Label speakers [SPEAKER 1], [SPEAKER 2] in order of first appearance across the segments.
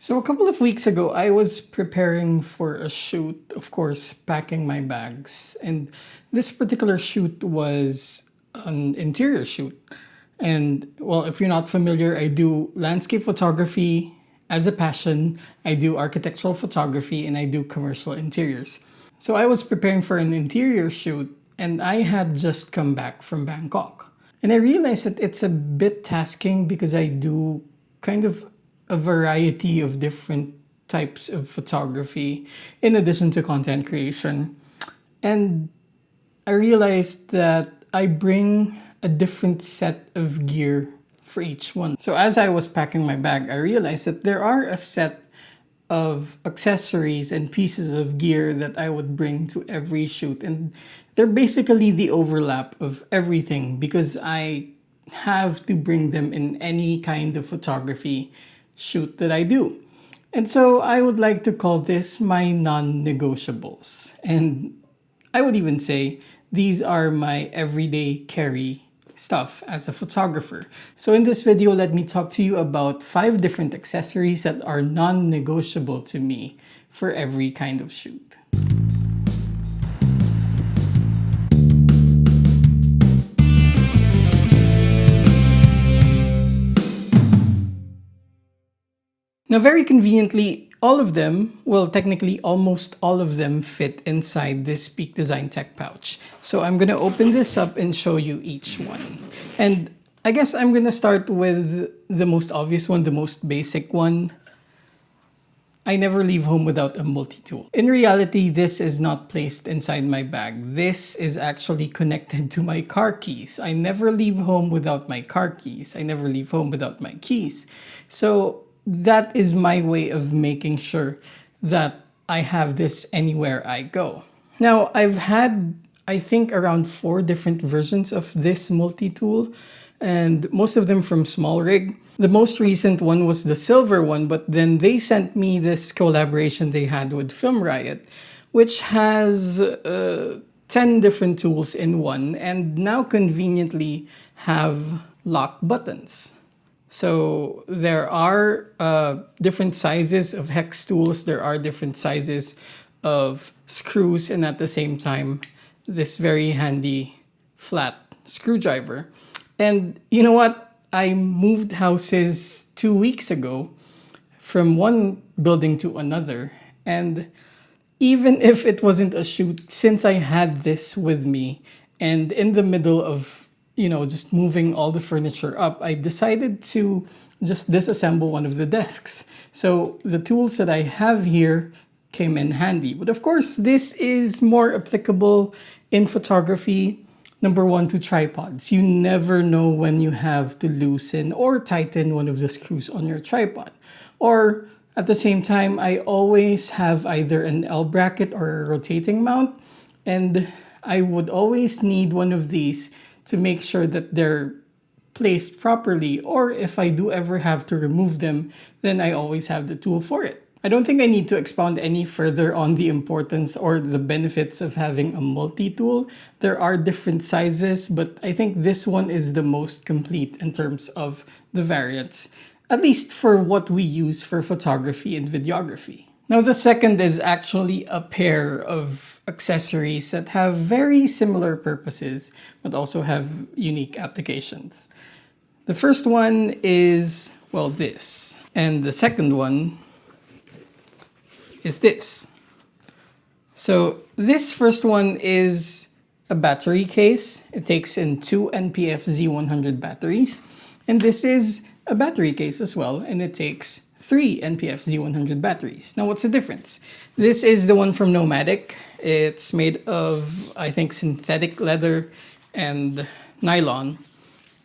[SPEAKER 1] So a couple of weeks ago, I was preparing for a shoot, of course, packing my bags. And this particular shoot was an interior shoot. And well, if you're not familiar, I do landscape photography as a passion. I do architectural photography and I do commercial interiors. So I was preparing for an interior shoot and I had just come back from Bangkok. And I realized that it's a bit tasking because I do kind of a variety of different types of photography in addition to content creation. And I realized that I bring a different set of gear for each one. So as I was packing my bag, I realized that there are a set of accessories and pieces of gear that I would bring to every shoot. And they're basically the overlap of everything because I have to bring them in any kind of photography shoot that I do. And so I would like to call this my non-negotiables. And I would even say these are my everyday carry stuff as a photographer. So in this video, let me talk to you about 5 different accessories that are non-negotiable to me for every kind of shoot. Now, very conveniently, all of them, well, technically almost all of them fit inside this Peak Design Tech pouch. So I'm going to open this up and show you each one. And I guess I'm going to start with the most obvious one, the most basic one. I never leave home without a multi-tool. In reality, this is not placed inside my bag. This is actually connected to my car keys. I never leave home without my car keys. I never leave home without my keys. So that is my way of making sure that I have this anywhere I go. Now, I've had, I think, around 4 different versions of this multi-tool, and most of them from SmallRig. The most recent one was the silver one, but then they sent me this collaboration they had with Film Riot, which has 10 different tools in one, and now conveniently have lock buttons. So there are different sizes of hex tools, there are different sizes of screws, and at the same time, this very handy flat screwdriver. And you know what? I moved houses 2 weeks ago from one building to another. And even if it wasn't a shoot, since I had this with me and in the middle of just moving all the furniture up, I decided to just disassemble one of the desks. So the tools that I have here came in handy. But of course, this is more applicable in photography. Number 1, to tripods. You never know when you have to loosen or tighten one of the screws on your tripod. Or at the same time, I always have either an L bracket or a rotating mount. And I would always need one of these to make sure that they're placed properly, or if I do ever have to remove them, then I always have the tool for it. I don't think I need to expound any further on the importance or the benefits of having a multi-tool. There are different sizes, but I think this one is the most complete in terms of the variants, at least for what we use for photography and videography. Now, the second is actually a pair of accessories that have very similar purposes, but also have unique applications. The first one is, well, this. And the second one is this. So this first one is a battery case. It takes in 2 NPF Z100 batteries. And this is a battery case as well, and it takes 3 NPF Z100 batteries. Now, what's the difference? This is the one from Nomadic. It's made of, I think, synthetic leather and nylon,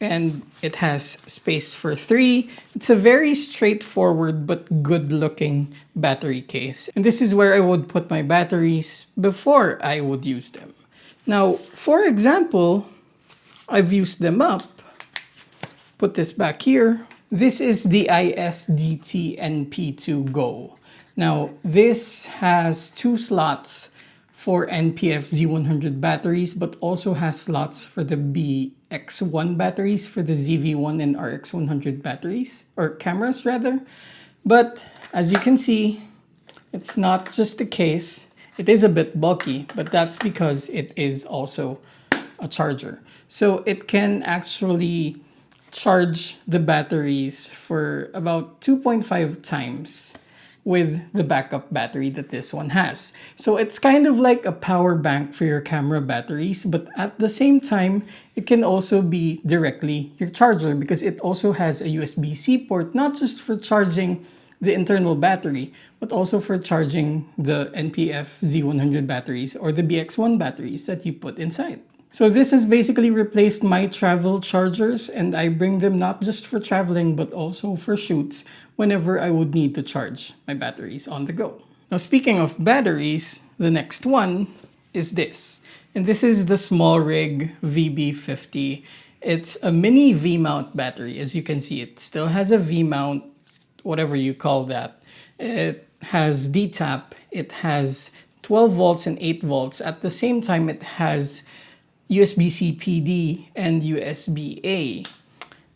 [SPEAKER 1] and it has space for 3. It's a very straightforward but good-looking battery case. And this is where I would put my batteries before I would use them. Now, for example, I've used them up. Put this back here. This is the ISDT NP2 Go. Now, this has 2 slots for NPF Z100 batteries, but also has slots for the BX1 batteries, for the ZV1 and RX100 batteries, or cameras rather. But as you can see, it's not just the case. It is a bit bulky, but that's because it is also a charger. So it can actually charge the batteries for about 2.5 times with the backup battery that this one has. So it's kind of like a power bank for your camera batteries, but at the same time, it can also be directly your charger because it also has a USB-C port, not just for charging the internal battery, but also for charging the NPF Z100 batteries or the BX1 batteries that you put inside. So this has basically replaced my travel chargers, and I bring them not just for traveling but also for shoots whenever I would need to charge my batteries on the go. Now speaking of batteries, the next one is this. And this is the SmallRig VB50. It's a mini V-mount battery. As you can see, it still has a V-mount, whatever you call that. It has D-tap, it has 12 volts and 8 volts. At the same time, it has USB-C PD and USB-A.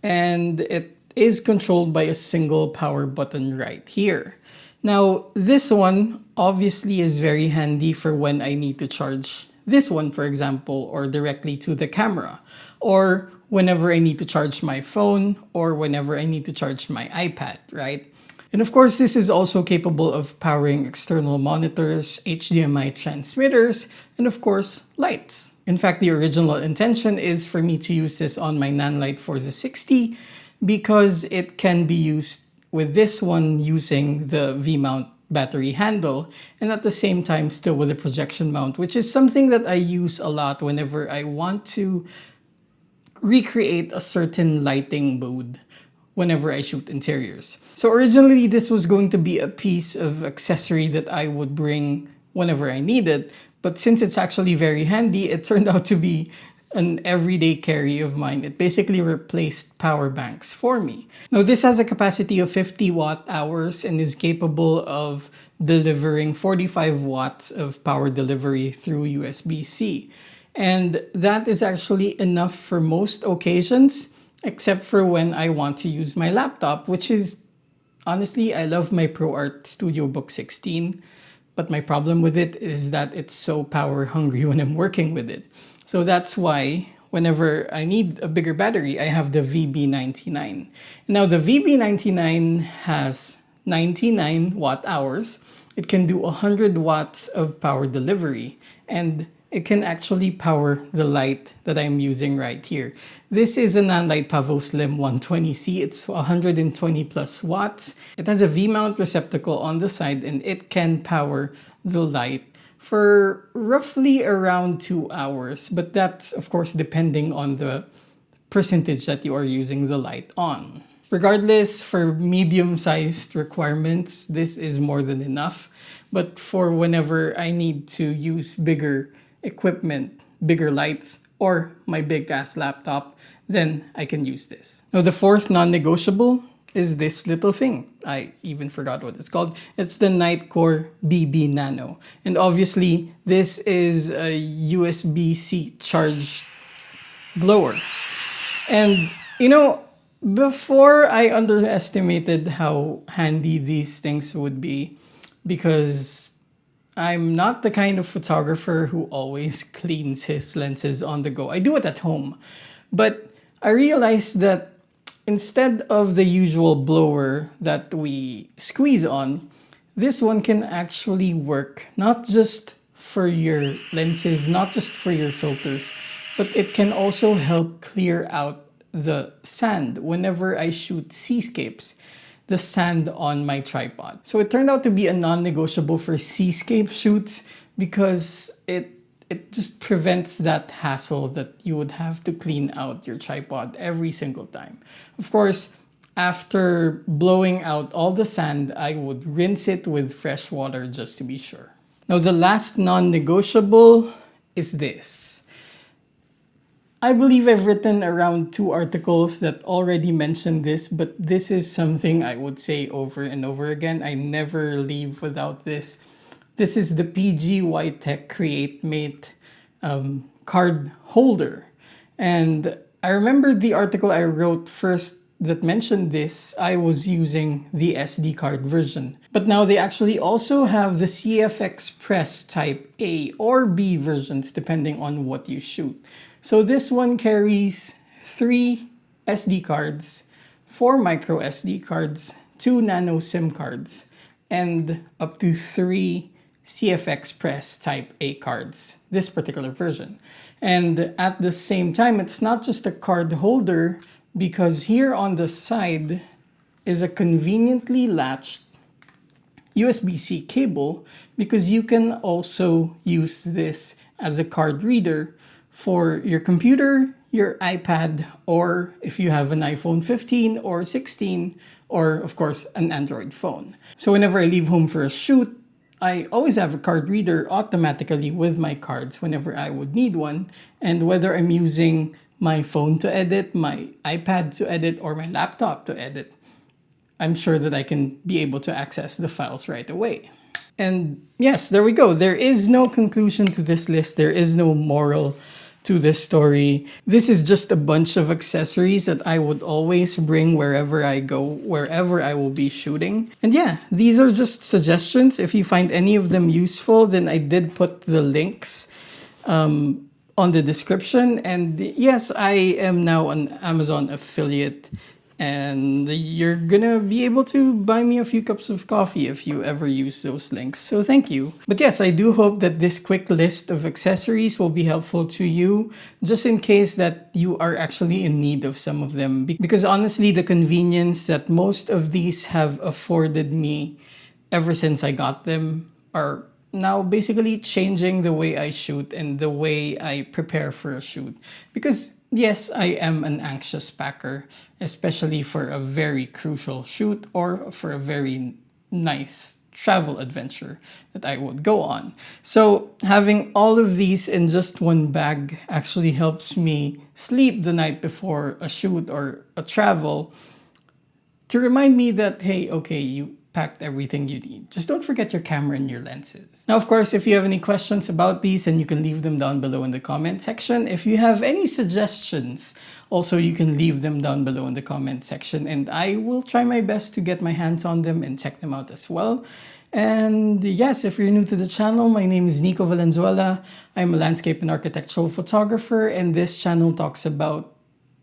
[SPEAKER 1] And it is controlled by a single power button right here. Now, this one obviously is very handy for when I need to charge this one, for example, or directly to the camera, or whenever I need to charge my phone, or whenever I need to charge my iPad, right? And of course, this is also capable of powering external monitors, HDMI transmitters, and of course, lights. In fact, the original intention is for me to use this on my Nanlite for the 60 because it can be used with this one using the V-mount battery handle and at the same time still with a projection mount, which is something that I use a lot whenever I want to recreate a certain lighting mode whenever I shoot interiors. So originally this was going to be a piece of accessory that I would bring whenever I need it, but since it's actually very handy, it turned out to be an everyday carry of mine. It basically replaced power banks for me. Now this has a capacity of 50 watt hours and is capable of delivering 45 watts of power delivery through USB-C. And that is actually enough for most occasions, except for when I want to use my laptop, which is, honestly, I love my ProArt Studio Book 16, but my problem with it is that it's so power hungry when I'm working with it. So that's why whenever I need a bigger battery, I have the VB99. Now the VB99 has 99 watt hours. It can do 100 watts of power delivery, and it can actually power the light that I'm using right here. This is a Nanlite Pavo Slim 120C. It's 120 plus watts. It has a V-mount receptacle on the side and it can power the light for roughly around 2 hours. But that's of course depending on the percentage that you are using the light on. Regardless, for medium-sized requirements, this is more than enough. But for whenever I need to use bigger equipment, bigger lights, or my big-ass laptop, then I can use this. Now the fourth non-negotiable is this little thing. I even forgot what it's called. It's the Nightcore BB Nano. And obviously, this is a USB-C charged blower. And, you know, before I underestimated how handy these things would be, because I'm not the kind of photographer who always cleans his lenses on the go. I do it at home. But I realized that instead of the usual blower that we squeeze on, this one can actually work not just for your lenses, not just for your filters, but it can also help clear out the sand whenever I shoot seascapes, the sand on my tripod. So it turned out to be a non-negotiable for seascape shoots because it just prevents that hassle that you would have to clean out your tripod every single time. Of course, after blowing out all the sand, I would rinse it with fresh water just to be sure. Now the last non-negotiable is this. I believe I've written around 2 articles that already mention this, but this is something I would say over and over again. I never leave without this. This is the Pgytech Create Mate card holder. And I remember the article I wrote first that mentioned this, I was using the SD card version. But now they actually also have the CF Express Type A or B versions depending on what you shoot. So this one carries 3 SD cards, 4 micro SD cards, 2 nano SIM cards, and up to 3 CF Express Type A cards, this particular version. And at the same time, it's not just a card holder, because here on the side is a conveniently latched USB-C cable, because you can also use this as a card reader for your computer, your iPad, or if you have an iPhone 15 or 16, or of course an Android phone. So whenever I leave home for a shoot, I always have a card reader automatically with my cards whenever I would need one. And whether I'm using my phone to edit, my iPad to edit, or my laptop to edit, I'm sure that I can be able to access the files right away. And yes, there we go. There is no conclusion to this list. There is no moral to this story. This is just a bunch of accessories that I would always bring wherever I go, wherever I will be shooting. And yeah, these are just suggestions. If you find any of them useful, then I did put the links on the description. And yes, I am now an Amazon affiliate, and you're gonna be able to buy me a few cups of coffee if you ever use those links. So thank you. But yes, I do hope that this quick list of accessories will be helpful to you, just in case that you are actually in need of some of them. Because honestly, the convenience that most of these have afforded me ever since I got them are now basically changing the way I shoot and the way I prepare for a shoot. Because yes, I am an anxious packer, especially for a very crucial shoot or for a very nice travel adventure that I would go on. So having all of these in just one bag actually helps me sleep the night before a shoot or a travel, to remind me that, hey, okay, you packed everything you need. Just don't forget your camera and your lenses. Now, of course, if you have any questions about these, then you can leave them down below in the comment section. If you have any suggestions, also you can leave them down below in the comment section, and I will try my best to get my hands on them and check them out as well. And yes, if you're new to the channel, my name is Nicco Valenzuela. I'm a landscape and architectural photographer, and this channel talks about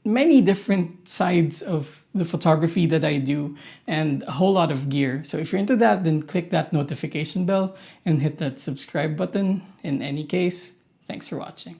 [SPEAKER 1] many different sides of the photography that I do and a whole lot of gear. So if you're into that, then click that notification bell and hit that subscribe button. In any case, thanks for watching.